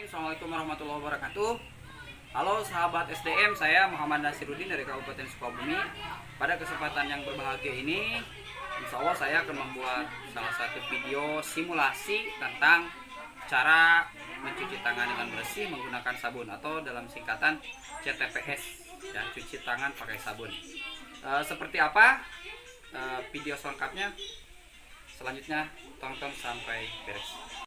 Assalamualaikum warahmatullahi wabarakatuh. Halo sahabat SDM, saya Muhammad Nasiruddin dari Kabupaten Sukabumi. Pada kesempatan yang berbahagia ini, insya Allah saya akan membuat salah satu video simulasi tentang cara mencuci tangan dengan bersih menggunakan sabun atau dalam singkatan CTPS, ya, cuci tangan pakai sabun. Seperti apa video selengkapnya? Selanjutnya tonton sampai beres.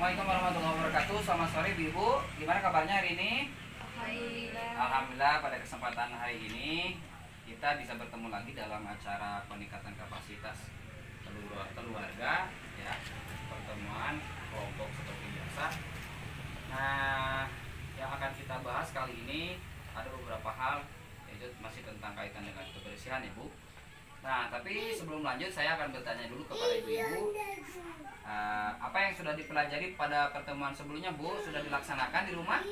Assalamualaikum warahmatullahi wabarakatuh. Selamat sore Ibu. Gimana kabarnya hari ini? Alhamdulillah, pada kesempatan hari ini kita bisa bertemu lagi dalam acara peningkatan kapasitas keluarga, ya, pertemuan kelompok seperti biasa. Nah, yang akan kita bahas kali ini ada beberapa hal, yaitu masih tentang kaitan dengan kebersihan ya Bu. Nah, tapi sebelum lanjut saya akan bertanya dulu kepada ibu-ibu, apa yang sudah dipelajari pada pertemuan sebelumnya Bu? Sudah dilaksanakan di rumah?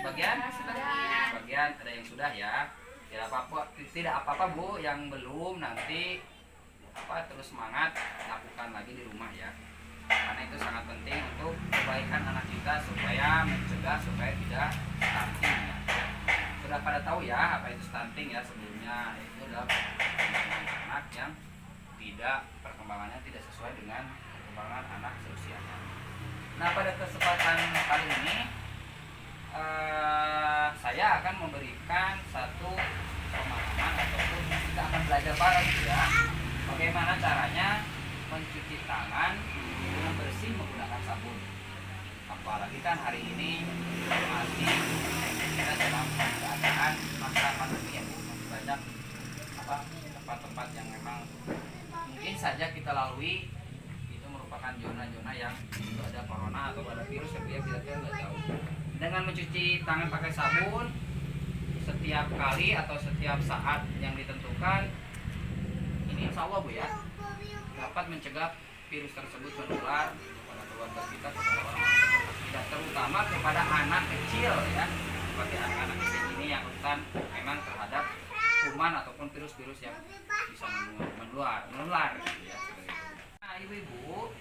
Sebagian? Sebagian ada yang sudah ya. Tidak apa-apa Bu, yang belum nanti terus semangat lakukan lagi di rumah ya. Karena itu sangat penting untuk kebaikan anak kita supaya mencegah supaya tidak stunting ya. Sudah pada tahu ya apa itu stunting ya sebelumnya, itu adalah anak yang perkembangannya tidak sesuai dengan perkembangan anak seusianya. Nah, pada kesempatan kali ini saya akan memberikan satu pemahaman ataupun kita akan belajar bareng ya, bagaimana caranya mencuci tangan dengan bersih menggunakan sabun. Apalagi kan hari ini masih kita dalam keadaan masa pandemi ya Bu, masih banyak tempat-tempat yang memang mungkin saja kita lalui itu merupakan zona-zona yang itu ada corona atau ada virus yang kita nggak tahu. Dengan mencuci tangan pakai sabun setiap kali atau setiap saat yang ditentukan, ini insya Allah Bu ya, dapat mencegah virus tersebut menular kepada keluarga kita, kepada orang-orang kita, terutama kepada anak kecil ya, seperti anak-anak kecil ini yang rentan memang terhadap kuman ataupun virus-virus yang bisa menular gitu ya. Nah, ibu-ibu,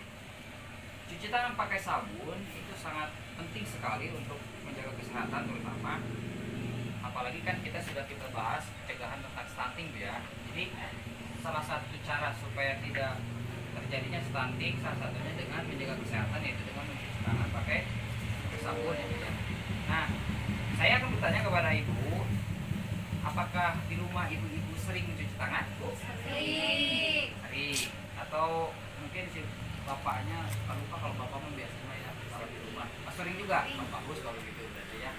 cuci tangan pakai sabun itu sangat penting sekali untuk menjaga kesehatan, terutama apalagi kan kita bahas pencegahan tentang stunting ya. Jadi salah satu cara supaya tidak terjadinya stunting salah satunya dengan menjaga kesehatan, yaitu dengan mencuci tangan pakai sabun ya. Nah, saya akan bertanya kepada ibu, apakah di rumah ibu-ibu sering mencuci tangan? Sering. Atau mungkin si bapaknya lupa, kalau bapak biasanya ya kalau di rumah. Sering juga. Bagus kalau gitu berarti ya.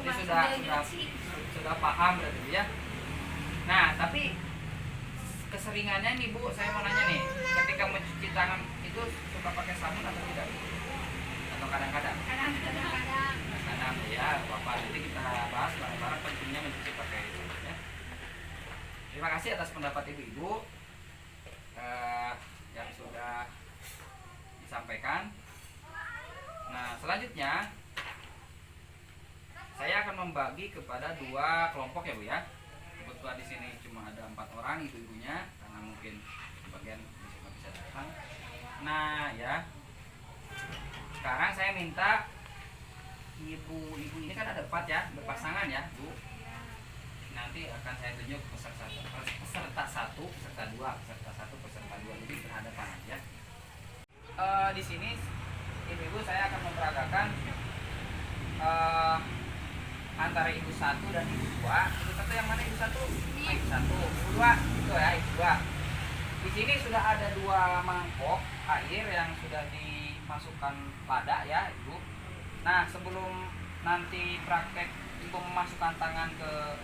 Jadi sudah paham berarti ya. Nah, tapi keseringannya nih Bu, saya mau nanya nih, ketika mencuci tangan itu suka pakai sabun atau tidak? Atau kadang-kadang? Kadang-kadang ya, Bapak. Jadi kita bahas bareng-bareng pentingnya mencuci pakai sabun ya. Terima kasih atas pendapat ibu-ibu yang sudah disampaikan. Nah, selanjutnya saya akan membagi kepada dua kelompok ya Bu ya. Kebetulan di sini cuma ada 4 orang ibu-ibunya karena mungkin sebagian bisa datang. Nah ya, sekarang saya minta ibu-ibu ini kan ada 4 ya, berpasangan ya Bu. nanti akan saya tunjuk peserta satu, peserta dua, peserta dua, jadi berhadapan ya. Di sini ibu-ibu saya akan memperagakan antara ibu satu dan ibu dua. Ibu satu yang mana ibu satu? Ibu satu. Ibu dua itu ya, ibu dua. Di sini sudah ada 2 mangkok air yang sudah dimasukkan lada ya ibu. Nah sebelum nanti praktek ibu memasukkan tangan ke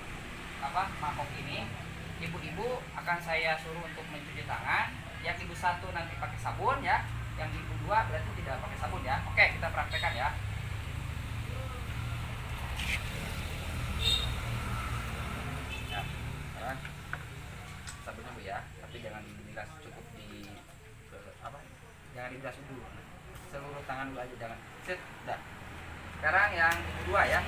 mangkok ini, ibu-ibu akan saya suruh untuk mencuci tangan. Yang ibu satu nanti pakai sabun ya, yang ibu dua berarti tidak pakai sabun ya. Oke, kita praktekkan ya. Ya, sekarang sabunnya bu ya, tapi jangan dibilas, cukup jangan dibilas dulu. Seluruh tangan dulu aja, jangan. Set, dah. Sekarang yang ibu dua ya.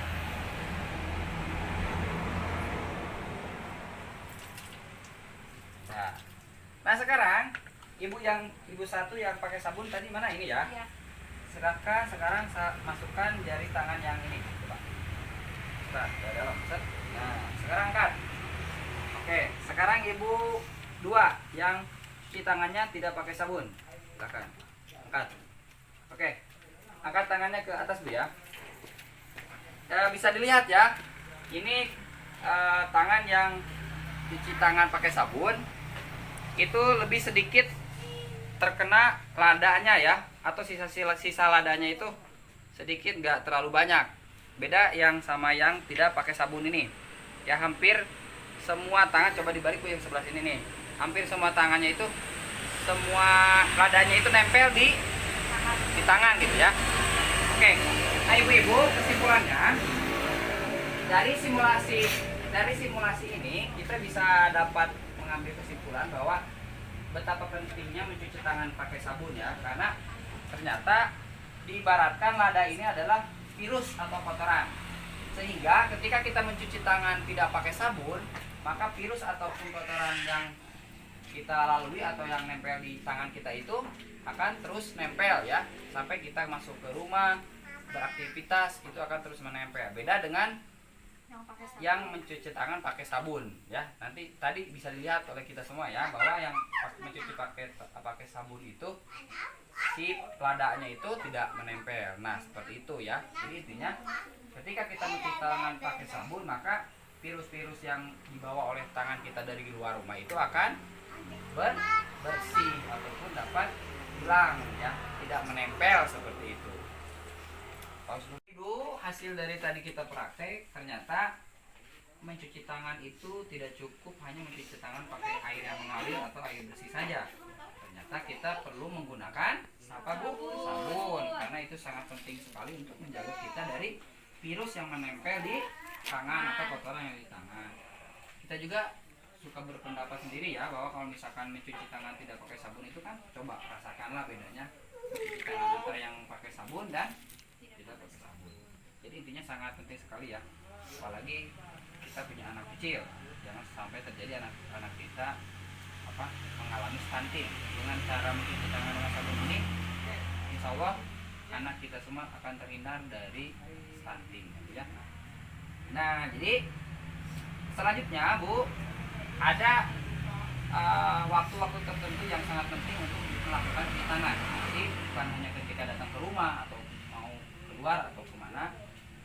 Nah sekarang ibu satu yang pakai sabun tadi mana ini ya? Iya. Silakan sekarang masukkan jari tangan yang ini, coba. Nah, ke dalam. Set. Nah sekarang angkat. Oke, sekarang ibu dua yang cuci tangannya tidak pakai sabun, silakan angkat. Oke, angkat tangannya ke atas bu ya. Bisa dilihat ya, ini tangan yang cuci tangan pakai sabun itu lebih sedikit terkena ladanya ya, atau sisa ladanya itu sedikit, nggak terlalu banyak. Beda yang sama yang tidak pakai sabun ini ya, hampir semua tangan, coba dibalik bu yang sebelah sini nih, hampir semua tangannya itu, semua ladanya itu nempel di tangan gitu ya. Oke, nah ibu-ibu, kesimpulannya dari simulasi ini kita bisa dapat mengambil kesimpulan bahwa betapa pentingnya mencuci tangan pakai sabun ya, karena ternyata diibaratkan lada ini adalah virus atau kotoran, sehingga ketika kita mencuci tangan tidak pakai sabun, maka virus ataupun kotoran yang kita lalui atau yang nempel di tangan kita itu akan terus nempel ya, sampai kita masuk ke rumah, beraktivitas, itu akan terus menempel. Beda dengan yang mencuci tangan pakai sabun ya. Nanti tadi bisa dilihat oleh kita semua ya, bahwa yang mencuci pakai sabun itu si ladanya itu tidak menempel. Nah seperti itu ya. Jadi intinya ketika kita mencuci tangan pakai sabun, maka virus-virus yang dibawa oleh tangan kita dari luar rumah itu akan bersih ataupun dapat hilang ya, tidak menempel seperti itu. Ibu, hasil dari tadi kita praktek, ternyata mencuci tangan itu tidak cukup hanya mencuci tangan pakai air yang mengalir atau air bersih saja. Ternyata kita perlu menggunakan sabun, karena itu sangat penting sekali untuk menjaga kita dari virus yang menempel di tangan atau kotoran yang di tangan. Kita juga suka berpendapat sendiri ya, bahwa kalau misalkan mencuci tangan tidak pakai sabun itu kan, coba rasakanlah bedanya mencuci tangan antara yang pakai sabun dan tidak pakai sabun. Jadi intinya sangat penting sekali ya, apalagi kita punya anak kecil, jangan sampai terjadi anak kita mengalami stunting. Dengan cara mencuci tangan dengan sabun ini, insya Allah anak kita semua akan terhindar dari stunting ya. Nah jadi selanjutnya bu, ada waktu-waktu tertentu yang sangat penting untuk melakukan cuci tangan. Jadi bukan hanya ketika datang ke rumah atau mau keluar atau kemana,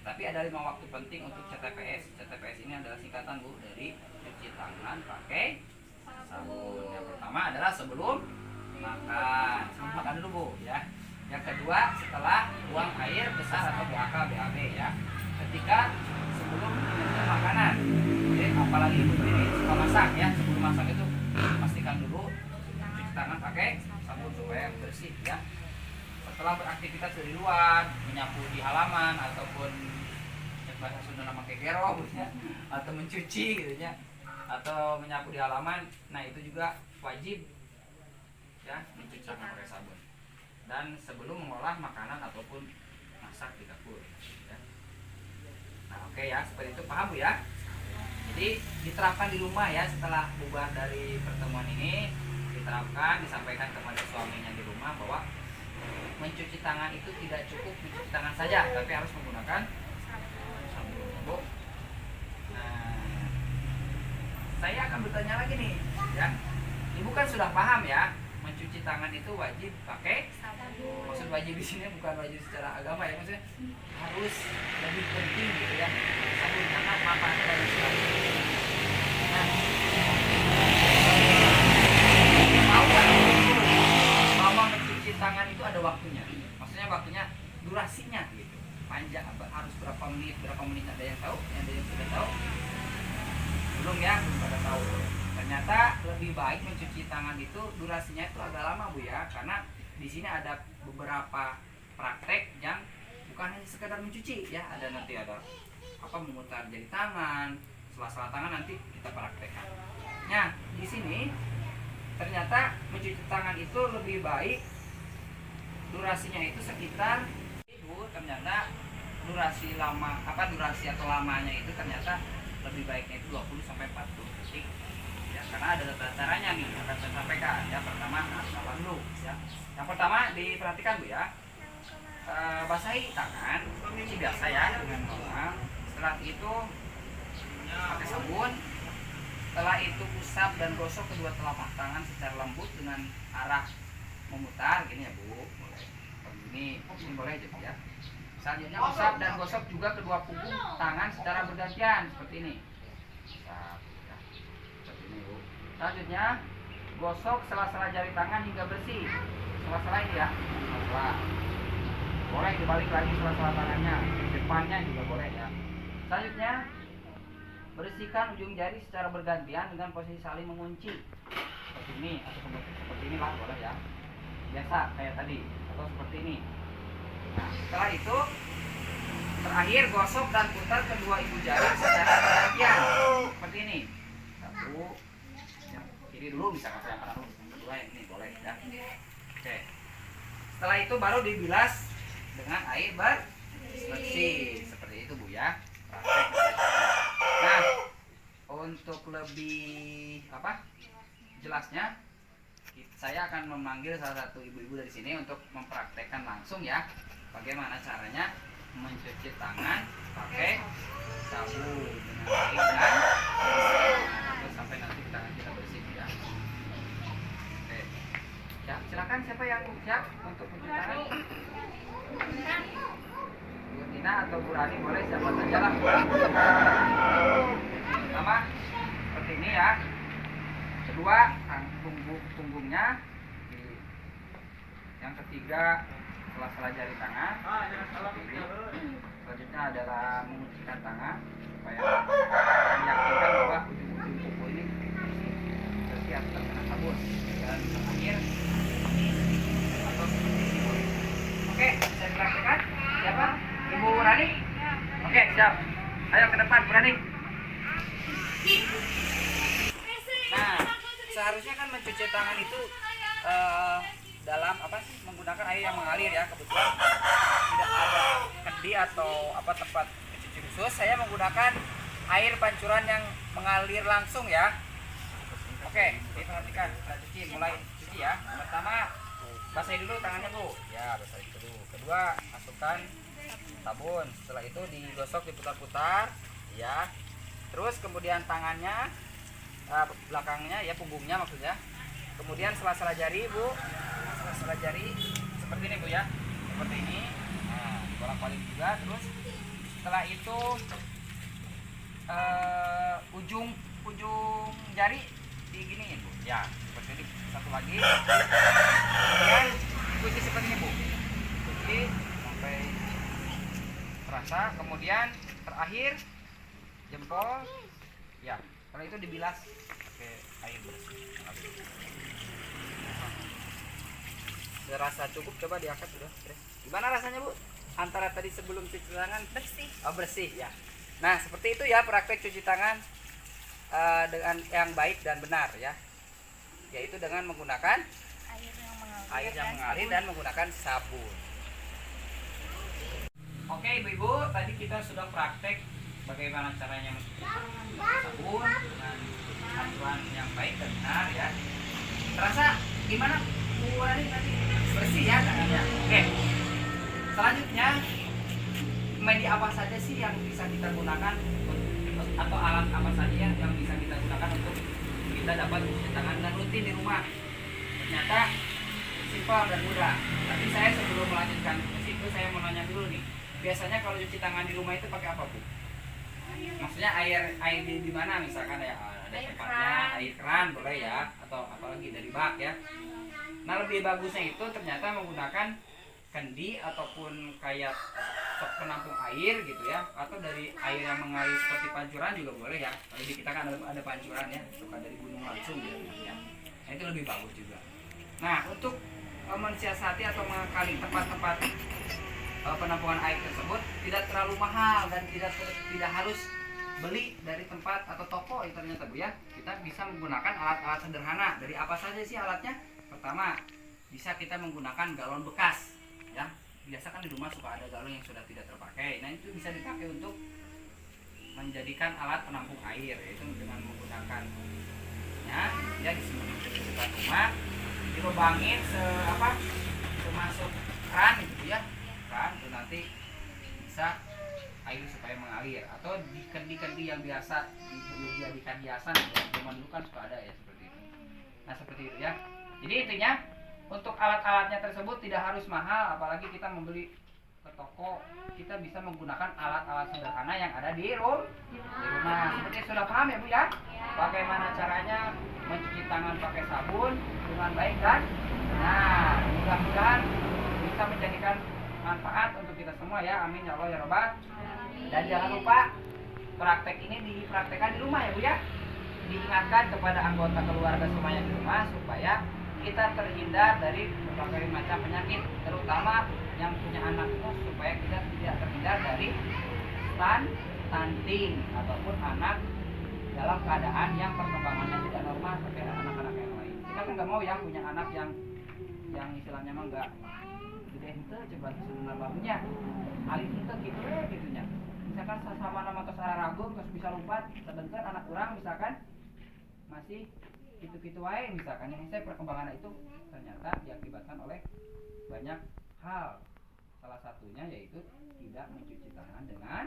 tapi ada 5 waktu penting untuk CTPS. CTPS ini adalah singkatan bu dari cuci tangan pakai sabun. Yang pertama adalah sebelum makan. Sebelum makan dulu bu ya. Yang kedua setelah buang air besar atau BAK BAB ya. Ketika sebelum menyentuh makanan. Jadi apalagi ibu ini suka masak ya, sebelum masak itu pastikan dulu cuci tangan pakai sabun supaya bersih ya. Setelah beraktivitas di luar, menyapu di halaman ataupun bahasa Sunda nama kegero ya, atau mencuci gitu ya, atau menyapu di halaman, nah itu juga wajib ya mencuci tangan pakai sabun. Dan sebelum mengolah makanan ataupun masak di dapur ya. Nah oke ya, seperti itu, paham bu ya. Jadi diterapkan di rumah ya, setelah bubar dari pertemuan ini diterapkan, disampaikan kepada suaminya di rumah bahwa mencuci tangan itu tidak cukup mencuci tangan saja, tapi harus menggunakan sabun bu. Nah akan bertanya lagi nih, ya. Ibu kan sudah paham ya, mencuci tangan itu wajib pakai sabun. Maksud wajib di sini bukan wajib secara agama ya, maksudnya harus lebih penting gitu ya. Sabun karena manfaatnya banyak sekali. Nah, bahwa mencuci tangan itu ada waktunya. Maksudnya waktunya, durasinya gitu. Panjang harus berapa menit ada yang tahu? Ada yang sudah tahu? Belum ya, belum pada tahu. Ternyata lebih baik mencuci tangan itu durasinya itu agak lama Bu ya, karena di sini ada beberapa praktek yang bukan hanya sekedar mencuci ya, ada nanti ada apa memutar jari tangan, sela-sela tangan nanti kita praktekkan. Nah, di sini ternyata mencuci tangan itu lebih baik durasinya itu sekitar Ibu, ternyata durasi atau lamanya itu ternyata lebih baiknya itu 20 sampai 40 detik. Ya, karena ada caranya nih akan saya sampaikan ya. Pertama apa dulu ya. Yang pertama diperhatikan Bu ya. Basahi tangan cuci biasa ya dengan normal. Setelah itu pakai sabun. Setelah itu usap dan gosok kedua telapak tangan secara lembut dengan arah memutar gini ya Bu. Mulai ini boleh aja Bu ya. Selanjutnya usap dan gosok juga kedua punggung tangan secara bergantian seperti ini. Usap, ya. Seperti ini Bu. Selanjutnya gosok sela-sela jari tangan hingga bersih. Sela-sela ini ya. Sela. Boleh dibalik lagi sela-sela tangannya. Depannya juga boleh ya. Selanjutnya bersihkan ujung jari secara bergantian dengan posisi saling mengunci. Seperti ini atau seperti inilah boleh ya. Biasa kayak tadi atau seperti ini. Nah, setelah itu terakhir gosok dan putar kedua ibu jari secara bergantian seperti ini. Satu, yang kiri dulu misalkan saya kanan dulu, yang kedua yang ini boleh ya. Oke. Setelah itu baru dibilas dengan air bersih seperti itu Bu ya. Nah, untuk lebih jelasnya saya akan memanggil salah satu ibu-ibu dari sini untuk mempraktekkan langsung ya bagaimana caranya mencuci tangan pakai sabun dengan air dan sampai nanti tangan kita bersih ya. Oke. Ya, silakan siapa yang siap untuk mencuci tangan? Bu Tina atau Bu Rani boleh siapa saja lah. Pertama seperti ini ya. Kedua punggungnya. Yang ketiga sela-sela jari tangan. Selanjutnya adalah menguncikan tangan supaya meyakinkan bahwa ujung-ujung kuku ini bersih atau terkena sabun. Dan terakhir atau oke, bisa dilakukan. Siapa? Ibu Rani? Oke, siap. Ayo ke depan, Bu Rani. Nah, seharusnya kan mencuci tangan itu dalam menggunakan air yang mengalir ya. Kebetulan tidak ada kendi atau tempat mencuci khusus, saya menggunakan air pancuran yang mengalir langsung ya. Oke, diperhatikan setelah cuci, mulai cuci ya. Pertama basahi dulu tangannya Bu ya, basahi dulu. Kedua masukkan sabun, setelah itu digosok diputar-putar ya. Terus kemudian tangannya belakangnya ya, punggungnya maksudnya. Kemudian sela-sela jari Bu, sela-sela jari seperti ini Bu ya, seperti ini. Nah, bolak-balik juga. Terus setelah itu ujung jari diginiin Bu ya, seperti ini. Satu lagi. Kemudian kunci seperti ini Bu, kunci sampai terasa. Kemudian terakhir jempol ya. Setelah itu dibilas pakai air bersih. Sudah rasa cukup, coba diangkat sudah. Gimana rasanya Bu? Antara tadi sebelum cuci tangan Bersih. Oh, bersih ya. Nah, seperti itu ya praktek cuci tangan dengan yang baik dan benar ya. Yaitu dengan menggunakan air yang mengalir dan menggunakan sabun. Oke, Ibu-ibu, tadi kita sudah praktek bagaimana caranya mencuci sabun dengan aturan yang baik dan benar ya. Terasa gimana Bu Rani tadi? Bersih ya tangannya. Oke. Selanjutnya media apa saja sih yang bisa kita gunakan atau alat apa saja yang bisa kita gunakan untuk Anda dapat mencuci tangan dan rutin di rumah. Ternyata simpel dan mudah. Tapi saya sebelum melanjutkan ke situ, saya mau nanya dulu nih. Biasanya kalau cuci tangan di rumah itu pakai apa, Bu? Maksudnya air di mana, misalkan ya ada tempatnya air keran boleh ya, atau apalagi dari bak ya. Nah, lebih bagusnya itu ternyata menggunakan kendi ataupun kayak penampung air gitu ya, atau dari air yang mengalir seperti pancuran juga boleh ya. Kalau di kita kan ada pancuran ya, suka dari gunung langsung gitu ya. Nah, itu lebih bagus juga. Nah, untuk mensiasati atau mengakali tempat-tempat penampungan air tersebut tidak terlalu mahal dan tidak harus beli dari tempat atau toko itu ternyata, Bu ya. Kita bisa menggunakan alat-alat sederhana. Dari apa saja sih alatnya? Pertama, bisa kita menggunakan galon bekas ya. Biasa kan di rumah suka ada galon yang sudah tidak terpakai. Nah, itu bisa dipakai untuk menjadikan alat penampung air, yaitu dengan menggunakan ya di sekitar rumah dilubangin semasuk keran gitu ya. Keran itu nanti bisa air supaya mengalir, atau di kendi-kendi yang biasa dijadikan hiasan zaman dulu kan suka ada ya seperti itu. Nah, seperti itu ya. Jadi intinya untuk alat-alatnya tersebut tidak harus mahal, apalagi kita membeli ke toko. Kita bisa menggunakan alat-alat sederhana yang ada di rumah. Seperti sudah paham ya, Bu ya? Bagaimana caranya mencuci tangan pakai sabun dengan baik dan benar. Mudah-mudahan bisa menjadikan manfaat untuk kita semua ya. Amin ya Allah ya Rabbal. Dan jangan lupa praktek ini dipraktekkan di rumah ya, Bu ya. Diingatkan kepada anggota keluarga semuanya di rumah supaya kita terhindar dari berbagai macam penyakit, terutama yang punya anak itu, supaya kita tidak terhindar dari stunting ataupun anak dalam keadaan yang perkembangannya tidak normal seperti anak-anak yang lain. Kita kan nggak mau ya punya anak yang istilahnya mah nggak gede itu coba sebenarnya bahunya alis itu gitunya. Misalkan sama nama tos ragu terus bisa lompat, sedangkan anak orang misalkan masih gitu-gitu wae, misalkan yang saya perkembangan itu ternyata diakibatkan oleh banyak hal. Salah satunya yaitu tidak mencuci tangan dengan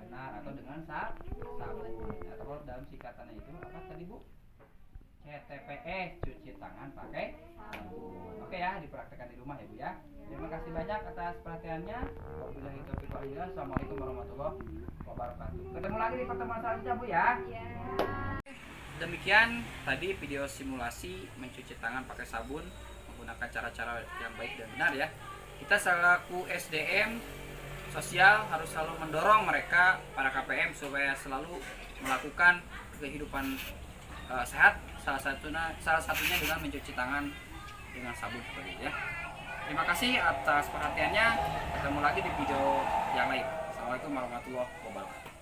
benar atau dengan sabun, atau dalam singkatannya itu apa tadi, Bu? CTPS, cuci tangan pakai sabun. Oke ya, dipraktekkan di rumah ya, Bu ya. Terima kasih banyak atas perhatiannya. Wabillahi taufiq wal hidayah. Assalamualaikum warahmatullahi wabarakatuh. Ketemu lagi di pertemuan selanjutnya, Bu ya. Demikian tadi video simulasi mencuci tangan pakai sabun menggunakan cara-cara yang baik dan benar ya. Kita selaku SDM sosial harus selalu mendorong mereka para KPM supaya selalu melakukan kehidupan sehat, salah satunya dengan mencuci tangan dengan sabun seperti itu ya. Terima kasih atas perhatiannya. Ketemu lagi di video yang lain. Assalamualaikum warahmatullahi wabarakatuh.